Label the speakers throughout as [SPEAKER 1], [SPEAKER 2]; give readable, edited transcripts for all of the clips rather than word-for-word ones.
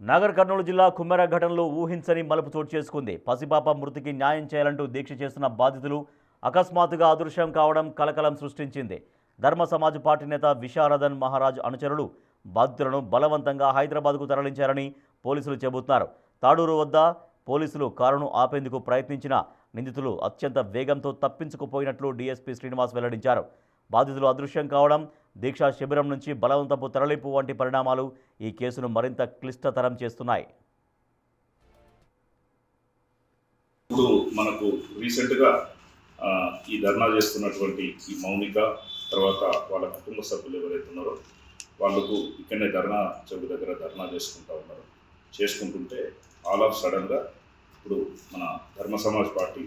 [SPEAKER 1] నాగర్ కర్నూలు జిల్లా కుమ్మెర ఘటనలో ఊహించని మలుపు చోటు చేసుకుంది. పసిపాప మృతికి న్యాయం చేయాలంటూ దీక్ష చేస్తున్న బాధితులు అకస్మాత్తుగా అదృశ్యం కావడం కలకలం సృష్టించింది. ధర్మ సమాజ్ పార్టీ నేత విశారదన్ మహారాజ్ అనుచరులు బాధితులను బలవంతంగా హైదరాబాద్కు తరలించారని పోలీసులు చెబుతున్నారు. తాడూరు వద్ద పోలీసులు కారును ఆపేందుకు ప్రయత్నించిన నిందితులు అత్యంత వేగంతో తప్పించుకుపోయినట్లు డీఎస్పీ శ్రీనివాస్ వెల్లడించారు. బాధితులు అదృశ్యం కావడం, దీక్షా శిబిరం నుంచి బలవంతపు తరలింపు వంటి పరిణామాలు ఈ కేసును మరింత క్లిష్టతరం చేస్తున్నాయి.
[SPEAKER 2] ఇప్పుడు మనకు రీసెంట్గా ఈ ధర్నా చేస్తున్నటువంటి ఈ మౌనిక తర్వాత వాళ్ళ కుటుంబ సభ్యులు ఎవరైతే ఉన్నారో వాళ్ళకు ఇక్కడనే ధర్నా చౌక దగ్గర ధర్నా చేసుకుంటుంటే ఆల్ ఆఫ్ సడన్గా ఇప్పుడు మన ధర్మ సమాజ్ పార్టీ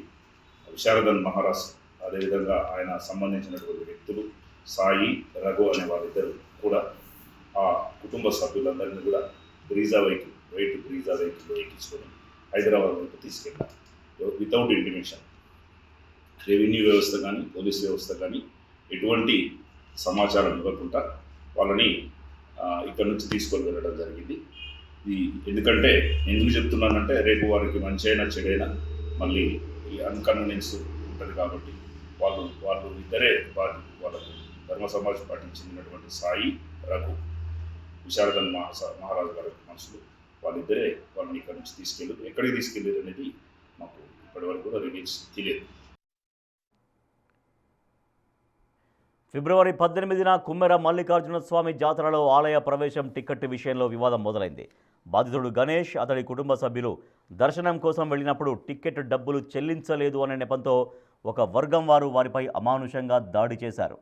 [SPEAKER 2] విశారదన్ మహారాజ్ అదేవిధంగా ఆయన సంబంధించినటువంటి వ్యక్తులు సాయి రఘు అనే వాళ్ళిద్దరు కూడా ఆ కుటుంబ సభ్యులందరినీ కూడా బ్రీజా వెహికల్లో ఎక్కించుకొని హైదరాబాద్ వైపు తీసుకెళ్ళారు. వితౌట్ ఇంటిమేషన్ రెవెన్యూ వ్యవస్థ కానీ పోలీస్ వ్యవస్థ కానీ ఎటువంటి సమాచారం ఇవ్వకుండా వాళ్ళని ఇక్కడ నుంచి తీసుకొని వెళ్ళడం జరిగింది. ఎందుకంటే ఎందుకు చెప్తున్నానంటే రేపు వారికి మంచి అయినా చెడైనా మళ్ళీ ఈ అన్కన్వీనియన్స్ ఉంటుంది కాబట్టి వాళ్ళు ఇద్దరే వాళ్ళకు ధర్మ సమాజ్ పార్టీకి చెందినటువంటి సాయి రఘు విశారదన్ మహారాజు గారి మనుషులు వాళ్ళిద్దరే వాళ్ళని ఇక్కడ నుంచి ఎక్కడికి తీసుకెళ్ళారు అనేది మాకు ఇప్పటివరకు కూడా రిలీజ్ తెలియదు.
[SPEAKER 1] ఫిబ్రవరి 18న కుమ్మెర మల్లికార్జున స్వామి జాతరలో ఆలయ ప్రవేశం టికెట్ విషయంలో వివాదం మొదలైంది. బాధితుడు గణేష్, అతడి కుటుంబ సభ్యులు దర్శనం కోసం వెళ్ళినప్పుడు టికెట్ డబ్బులు చెల్లించలేదు అనే నెపంతో ఒక వర్గం వారు వారిపై అమానుషంగా దాడి చేశారు.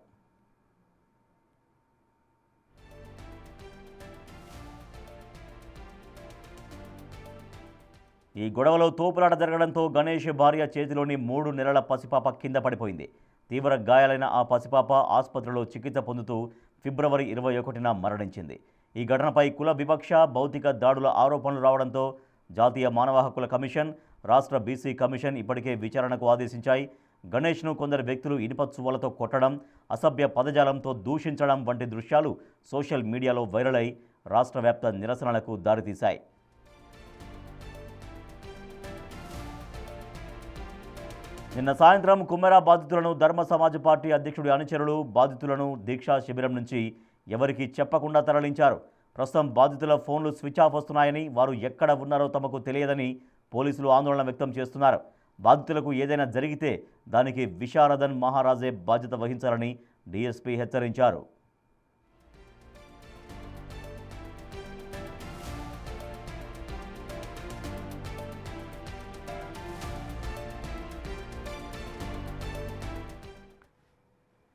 [SPEAKER 1] ఈ గొడవలో తోపులాట జరగడంతో గణేష్ భార్య చేతిలోని 3 నెలల పసిపాప కింద పడిపోయింది. తీవ్ర గాయాలైన ఆ పసిపాప ఆసుపత్రిలో చికిత్స పొందుతూ ఫిబ్రవరి 21న మరణించింది. ఈ ఘటనపై కుల వివక్ష, భౌతిక దాడుల ఆరోపణలు రావడంతో జాతీయ మానవ హక్కుల కమిషన్, రాష్ట్ర బీసీ కమిషన్ ఇప్పటికే విచారణకు ఆదేశించాయి. గణేష్ను కొందరు వ్యక్తులు ఇనుప చువ్వలతో కొట్టడం, అసభ్య పదజాలంతో దూషించడం వంటి దృశ్యాలు సోషల్ మీడియాలో వైరల్ అయి రాష్ట్ర వ్యాప్త నిరసనలకు దారితీశాయి. నిన్న సాయంత్రం కుమ్మెర బాధితులను ధర్మ సమాజ్ పార్టీ అధ్యక్షుడి అనుచరులు బాధితులను దీక్షా శిబిరం నుంచి ఎవరికీ చెప్పకుండా తరలించారు. ప్రస్తుతం బాధితుల ఫోన్లు స్విచ్ ఆఫ్ వస్తున్నాయని, వారు ఎక్కడ ఉన్నారో తమకు తెలియదని పోలీసులు ఆందోళన వ్యక్తం చేస్తున్నారు. బాధితులకు ఏదైనా జరిగితే దానికి విశారదన్ మహారాజే బాధ్యత వహించాలని డీఎస్పీ హెచ్చరించారు.